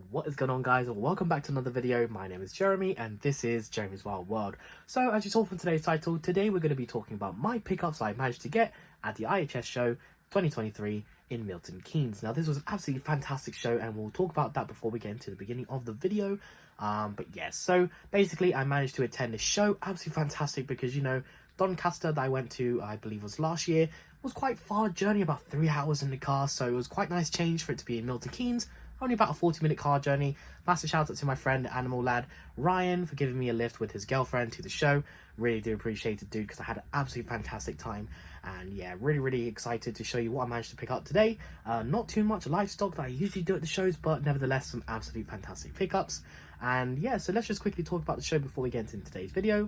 What is going on, guys? Welcome back to another video. My name is Jeremy and this is Jeremy's Wild World. So as you saw from today's title, today we're going to be talking about my pickups I managed to get at the IHS show 2023 in Milton, Keynes. Now this was an absolutely fantastic show and we'll talk about that before we get into the beginning of the video. But yes, so basically I managed to attend this show. Absolutely fantastic because, you know, Doncaster that I went to, I believe was last year, was quite far journey, about 3 hours in the car. So it was quite nice change for it to be in Milton Keynes. Only about a 40-minute car journey. Massive shout out to my friend, animal lad, Ryan, for giving me a lift with his girlfriend to the show. Really do appreciate it, dude, because I had an absolutely fantastic time. And yeah, really excited to show you what I managed to pick up today. Not too much livestock that I usually do at the shows, but nevertheless, some absolutely fantastic pickups. And yeah, so let's just quickly talk about the show before we get into today's video.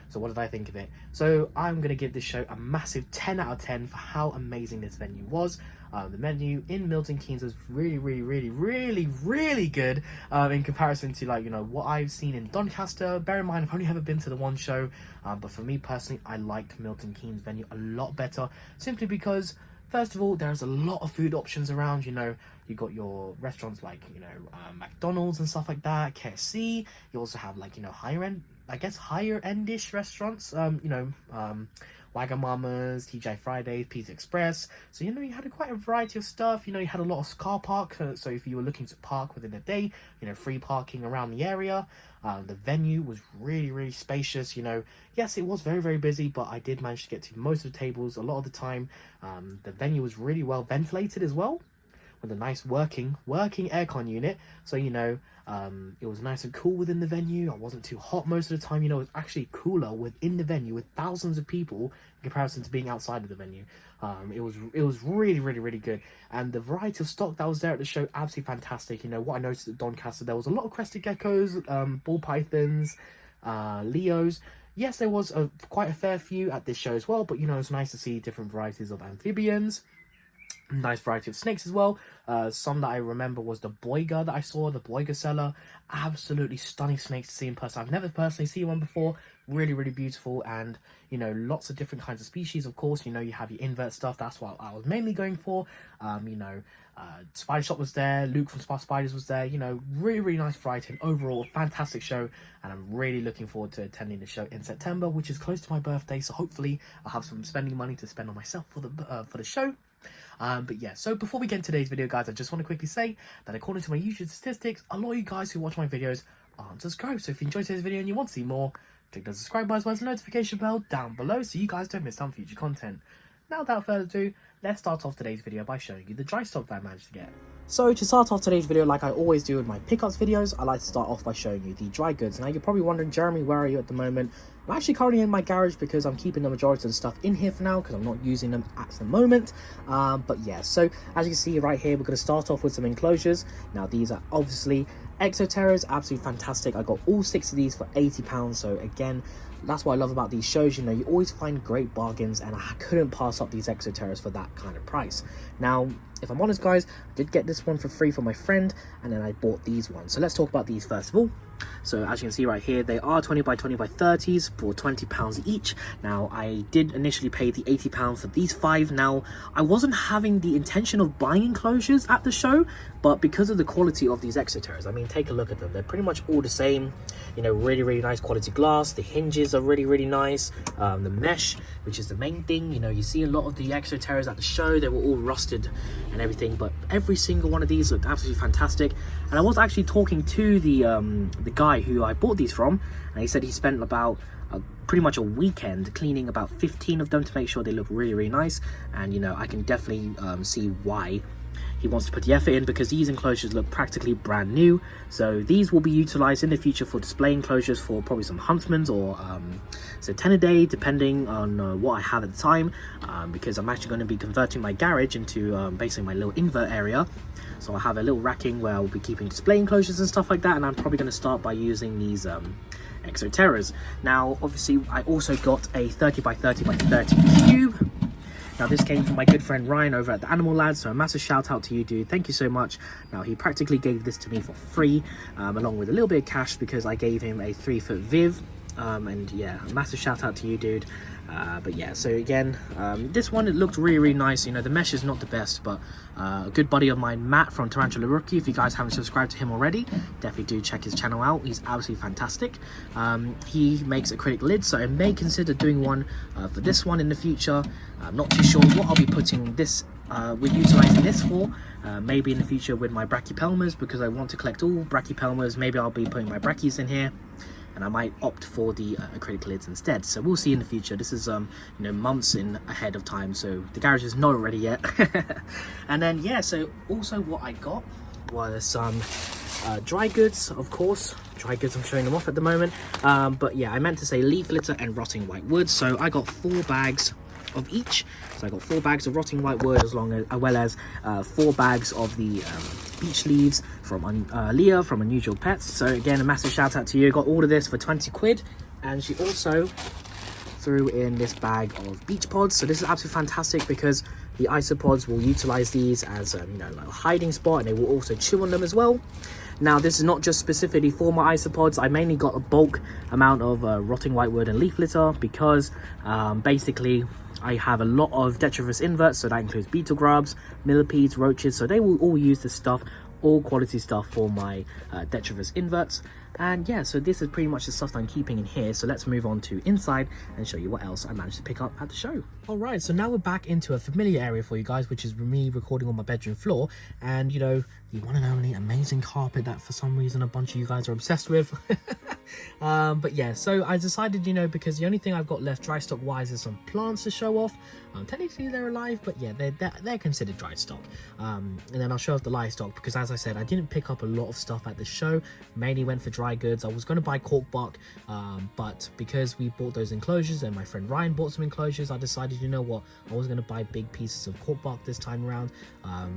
So what did I think of it? So I'm going to give this show a massive 10 out of 10 for how amazing this venue was. The menu in Milton Keynes was really good in comparison to, like, you know, what I've seen in Doncaster. Bear in mind, I've only ever been to the one show, but for me personally, I liked Milton Keynes venue a lot better, simply because, first of all, there's a lot of food options around. You know, you got your restaurants like, you know, McDonald's and stuff like that, KFC. You also have, like, you know, higher end-ish restaurants, you know, Wagamama's, TGI Fridays, Pizza Express. So, you know, you had quite a variety of stuff. You know, you had a lot of car park. So if you were looking to park within a day, you know, free parking around the area. The venue was really spacious. You know, yes, it was very busy, but I did manage to get to most of the tables a lot of the time. The venue was really well ventilated as well, with a nice working aircon unit. So, you know, it was nice and cool within the venue. I wasn't too hot most of the time. You know, it was actually cooler within the venue with thousands of people in comparison to being outside of the venue. It was really good. And the variety of stock that was there at the show, absolutely fantastic. You know, what I noticed at Doncaster, there was a lot of crested geckos, ball pythons, Leos. Yes, there was quite a fair few at this show as well, but, you know, it's nice to see different varieties of amphibians. Nice variety of snakes as well. Some that I remember was the boiga that I saw, the boiga seller. Absolutely stunning snakes to see in person. I've never personally seen one before. Really beautiful, and, you know, lots of different kinds of species. Of course, you know, you have your invert stuff. That's what I was mainly going for. You know, Spider Shop was there. Luke from Spy Spiders was there. You know, really nice variety, and overall fantastic show. And I'm really looking forward to attending the show in September, which is close to my birthday. So hopefully I'll have some spending money to spend on myself for the show. But yeah, so before we get into today's video, guys, I just want to quickly say that according to my YouTube statistics, a lot of you guys who watch my videos aren't subscribed. So if you enjoyed today's video and you want to see more, click the subscribe button as well as the notification bell down below so you guys don't miss out on future content. Now, without further ado, let's start off today's video by showing you the dry stock that I managed to get. So to start off today's video, like I always do with my pickups videos, I like to start off by showing you the dry goods. Now you're probably wondering, Jeremy, where are you at the moment? I'm actually currently in my garage because I'm keeping the majority of the stuff in here for now because I'm not using them at the moment. But yeah, so as you can see right here, we're going to start off with some enclosures. Now these are obviously Exoterras, absolutely fantastic. I got all 6 of these for £80. So again, that's what I love about these shows. You know, you always find great bargains, and I couldn't pass up these Exoterras for that kind of price. Now, if I'm honest, guys, I did get this one for free from my friend, and then I bought these ones. So let's talk about these first of all. So as you can see right here, they are 20 by 20 by 30s for £20 each. Now, I did initially pay the £80 for these 5. Now, I wasn't having the intention of buying enclosures at the show, but because of the quality of these Exoterras, I mean, take a look at them. They're pretty much all the same. You know, really nice quality glass. The hinges are really nice. The mesh, which is the main thing. You know, you see a lot of the Exoterras at the show, they were all rusted and everything, but every single one of these looked absolutely fantastic. And I was actually talking to the guy who I bought these from, and he said he spent about pretty much a weekend cleaning about 15 of them to make sure they look really nice. And, you know, I can definitely see why he wants to put the effort in, because these enclosures look practically brand new. So these will be utilized in the future for display enclosures for probably some huntsmen's or Satanidae, depending on what I have at the time, because I'm actually going to be converting my garage into basically my little invert area. So I have a little racking where I'll be keeping display enclosures and stuff like that, and I'm probably going to start by using these Exoterras. Now, obviously, I also got a 30 by 30 by 30 cube. Now this came from my good friend Ryan over at the Animal Lad, so a massive shout out to you, dude. Thank you so much. Now he practically gave this to me for free, along with a little bit of cash because I gave him a 3-foot Viv. And yeah, massive shout out to you, dude. But yeah, so again, this one, it looked really nice. You know, the mesh is not the best, but a good buddy of mine, Matt from Tarantula Rookie, if you guys haven't subscribed to him already, definitely do check his channel out. He's absolutely fantastic. He makes acrylic lids, so I may consider doing one for this one in the future. I'm not too sure what I'll be putting this with utilizing this for. Maybe in the future with my brachypelmas, because I want to collect all brachypelmas. Maybe I'll be putting my brachyes in here, and I might opt for the acrylic lids instead. So we'll see in the future. This is you know, months in ahead of time, so the garage is not ready yet. And then yeah, so also what I got was some dry goods, of course. Dry goods, I'm showing them off at the moment, but yeah, I meant to say leaf litter and rotting white wood. So I got 4 bags of each. So I got 4 bags of rotting white wood, as well as 4 bags of the beech leaves from Leah from Unusual Pets. So again, a massive shout out to you. Got all of this for 20 quid, and she also threw in this bag of beech pods. So this is absolutely fantastic because the isopods will utilize these as you know, like a hiding spot, and they will also chew on them as well. Now, this is not just specifically for my isopods. I mainly got a bulk amount of rotting white wood and leaf litter because basically I have a lot of detritivous inverts, so that includes beetle grubs, millipedes, roaches, so they will all use this stuff, all quality stuff for my detritivous inverts. And yeah, so this is pretty much the stuff that I'm keeping in here. So let's move on to inside and show you what else I managed to pick up at the show. All right, so now we're back into a familiar area for you guys, which is me recording on my bedroom floor. And you know, the one and only amazing carpet that for some reason a bunch of you guys are obsessed with. But yeah, so I decided, you know, because the only thing I've got left dry stock wise is some plants to show off. Technically they're alive, but yeah, they're considered dry stock. And then I'll show off the live stock because, as I said, I didn't pick up a lot of stuff at the show. Mainly went for dry goods. I was going to buy cork bark, but because we bought those enclosures and my friend Ryan bought some enclosures, I decided, you know what, I was going to buy big pieces of cork bark this time around,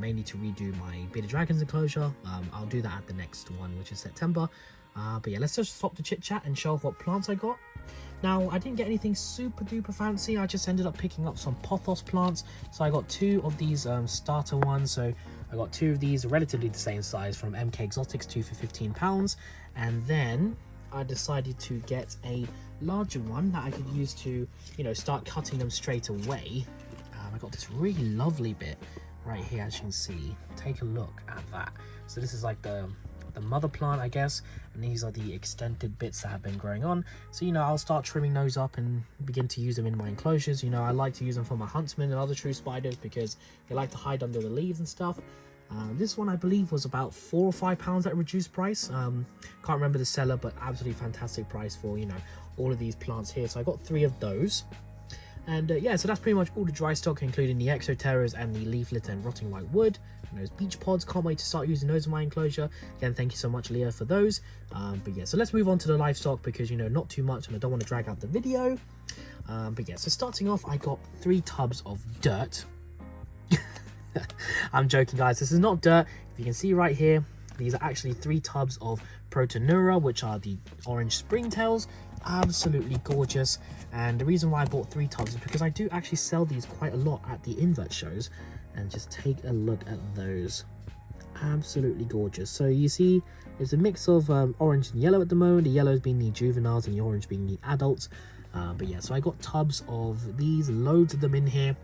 mainly to redo my bearded dragons enclosure. I'll do that at the next one, which is September. But yeah, let's just stop the chit chat and show off what plants I got. Now, I didn't get anything super duper fancy. I just ended up picking up some pothos plants. So I got 2 of these starter ones. So I got 2 of these, relatively the same size, from MK Exotics, 2 for £15. And then I decided to get a larger one that I could use to, you know, start cutting them straight away. I got this really lovely bit right here, as you can see. Take a look at that. So this is like the mother plant, I guess, and these are the extended bits that have been growing on. So, you know, I'll start trimming those up and begin to use them in my enclosures. You know, I like to use them for my huntsmen and other true spiders because they like to hide under the leaves and stuff. This one I believe was about £4 or £5 at reduced price. Can't remember the seller, but absolutely fantastic price for, you know, all of these plants here. So I got 3 of those. And yeah, so that's pretty much all the dry stock, including the exoterras and the leaf litter and rotting white wood. And those beech pods, can't wait to start using those in my enclosure. Again, thank you so much, Leah, for those. But yeah, so let's move on to the livestock because, you know, not too much and I don't want to drag out the video. But yeah, so starting off, I got 3 tubs of dirt. I'm joking, guys, this is not dirt. If you can see right here, these are actually 3 tubs of Protonura, which are the orange springtails. Absolutely gorgeous. And the reason why I bought 3 tubs is because I do actually sell these quite a lot at the invert shows. And just take a look at those. Absolutely gorgeous. So you see there's a mix of orange and yellow at the moment, the yellows being the juveniles and the orange being the adults. But yeah, so I got tubs of these, loads of them in here,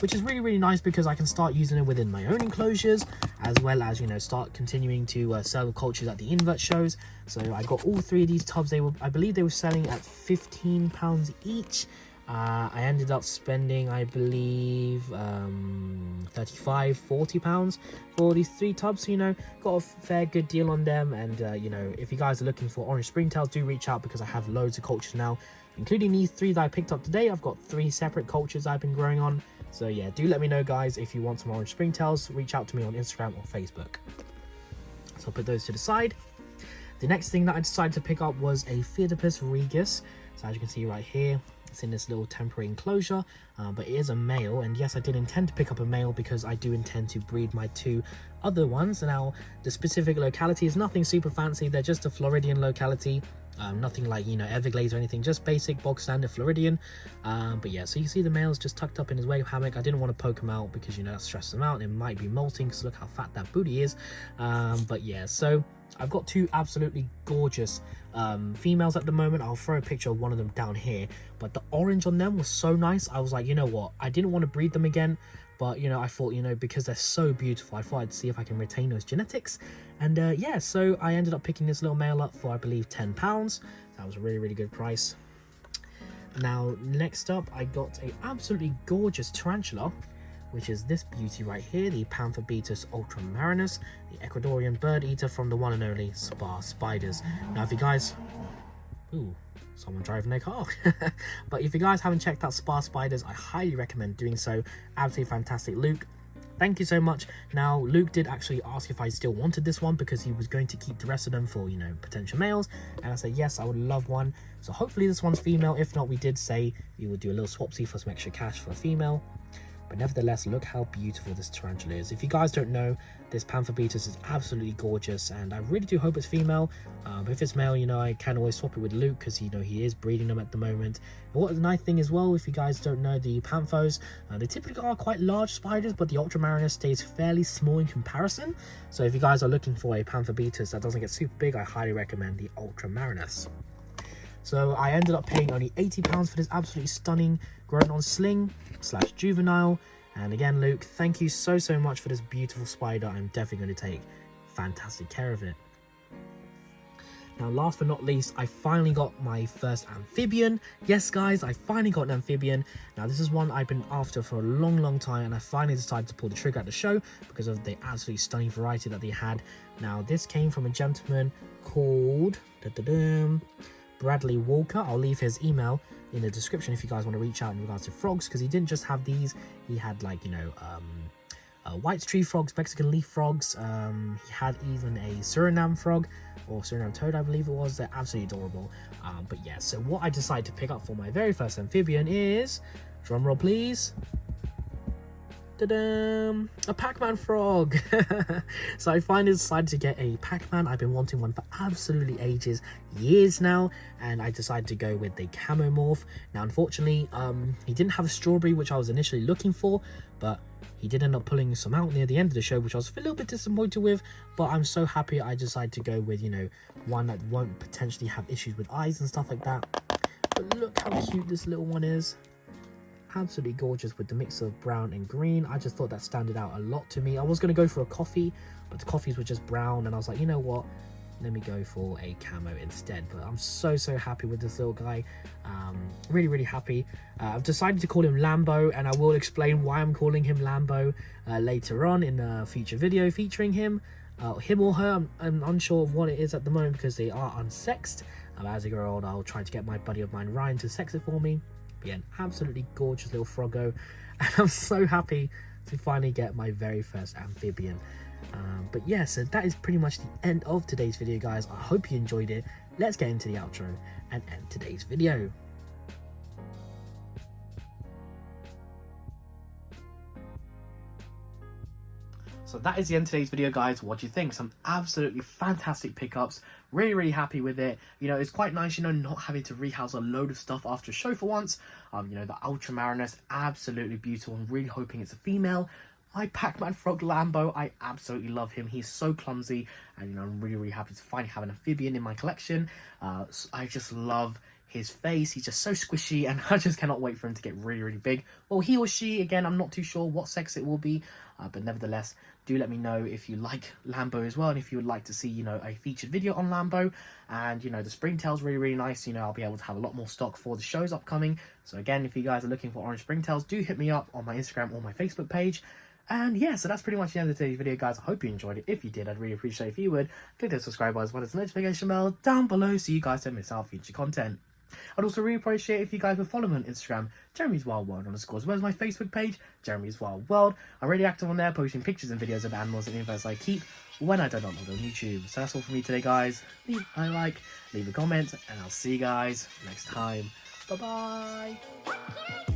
which is really nice because I can start using it within my own enclosures, as well as, you know, start continuing to sell cultures at the invert shows. So I got all 3 of these tubs. I believe they were selling at £15 each. I ended up spending, I believe, £35–40 for these 3 tubs. So, you know, got a fair good deal on them. And you know, if you guys are looking for orange springtails, do reach out because I have loads of cultures now, including these 3 that I picked up today. I've got 3 separate cultures I've been growing on. So yeah, do let me know, guys, if you want some orange springtails. Reach out to me on Instagram or Facebook. So I'll put those to the side. The next thing that I decided to pick up was a Phaeodopus regus. So as you can see right here, it's in this little temporary enclosure, but it is a male. And yes, I did intend to pick up a male because I do intend to breed my 2 other ones. Now, the specific locality is nothing super fancy. They're just a Floridian locality. Nothing like, you know, Everglades or anything, just basic bog standard Floridian. But yeah, so you see the male's just tucked up in his wave hammock. I didn't want to poke him out because, you know, that stresses him out. It might be molting because look how fat that booty is. But yeah, so I've got two absolutely gorgeous females at the moment. I'll throw a picture of one of them down here, but the orange on them was so nice. I was like, you know what, I didn't want to breed them again, but you know, I thought, you know, because they're so beautiful, I thought I'd see if I can retain those genetics. And yeah, so I ended up picking this little male up for, I believe, £10. That was a really good price. Now next up, I got a absolutely gorgeous tarantula, which is this beauty right here, the Pantherbeetus ultramarinus, the Ecuadorian bird eater from the one and only Spa Spiders. Now if you guys, ooh, someone driving their car. But if you guys haven't checked out Spa Spiders, I highly recommend doing so. Absolutely fantastic. Luke, thank you so much. Now Luke did actually ask if I still wanted this one because he was going to keep the rest of them for, you know, potential males, and I said yes, I would love one. So hopefully this one's female. If not, we did say we would do a little swapsy for some extra cash for a female. But nevertheless, look how beautiful this tarantula is. If you guys don't know, this Pantherbeetus is absolutely gorgeous, and I really do hope it's female. But if it's male, you know, I can always swap it with Luke because, you know, he is breeding them at the moment. But what is the nice thing as well, if you guys don't know, the Panthos, they typically are quite large spiders, but the Ultramarinus stays fairly small in comparison. So if you guys are looking for a Pantherbeetus that doesn't get super big, I highly recommend the Ultramarinus. So I ended up paying only £80 for this absolutely stunning grown on sling / juvenile. And again, Luke, thank you so much for this beautiful spider. I'm definitely going to take fantastic care of it. Now last but not least, I finally got my first amphibian. Yes guys, I finally got an amphibian. Now this is one I've been after for a long time, and I finally decided to pull the trigger at the show because of the absolutely stunning variety that they had. Now this came from a gentleman called Bradley Walker. I'll leave his email in the description if you guys want to reach out in regards to frogs, because he didn't just have these, he had like, you know, white tree frogs, Mexican leaf frogs, he had even a Suriname frog or Suriname toad, I believe it was. They're absolutely adorable. But yeah, so what I decided to pick up for my very first amphibian is, drum roll please, a Pac-Man frog. So I finally decided to get a Pac-Man. I've been wanting one for absolutely years now, and I decided to go with the camo morph. Now unfortunately, he didn't have a strawberry, which I was initially looking for, but he did end up pulling some out near the end of the show, which I was a little bit disappointed with. But I'm so happy I decided to go with, you know, one that won't potentially have issues with eyes and stuff like that. But look how cute this little one is. Absolutely gorgeous with the mix of brown and green. I just thought that standed out a lot to me. I was going to go for a coffee, but the coffees were just brown, and I was like, you know what, let me go for a camo instead. But I'm so happy with this little guy. Really happy. I've decided to call him Lambo, and I will explain why I'm calling him Lambo later on in a future video featuring him. Him or her, I'm unsure of what it is at the moment because they are unsexed. As I grow old, I'll try to get my buddy of mine Ryan to sex it for me. But yeah, an absolutely gorgeous little froggo, and I'm so happy to finally get my very first amphibian. But yeah, so that is pretty much the end of today's video, guys. I hope you enjoyed it. Let's get into the outro and end today's video. So that is the end of today's video, guys. What do you think? Some absolutely fantastic pickups. Really happy with it. You know, it's quite nice, you know, not having to rehouse a load of stuff after a show for once. You know, the Ultramarinus, absolutely beautiful. I'm really hoping it's a female. My Pac-Man frog Lambo, I absolutely love him. He's so clumsy, and you know, I'm really happy to finally have an amphibian in my collection. So I just love his face. He's just so squishy, and I just cannot wait for him to get really big. Well, he or she, again, I'm not too sure what sex it will be, but nevertheless, do let me know if you like Lambo as well, and if you would like to see, you know, a featured video on Lambo. And you know, the springtail's really nice. You know, I'll be able to have a lot more stock for the shows upcoming. So again, if you guys are looking for orange springtails, do hit me up on my Instagram or my Facebook page. And yeah, so that's pretty much the end of today's video, guys. I hope you enjoyed it. If you did, I'd really appreciate if you would click the subscribe button as well as the notification bell down below so you guys don't miss out future content. I'd also really appreciate if you guys would follow me on Instagram, Jeremy's Wild World _ as well as my Facebook page, Jeremy's Wild World. I'm really active on there, posting pictures and videos of animals and infos I keep when I don't upload on YouTube. So that's all from me today, guys. Leave a like, leave a comment, and I'll see you guys next time. Bye bye.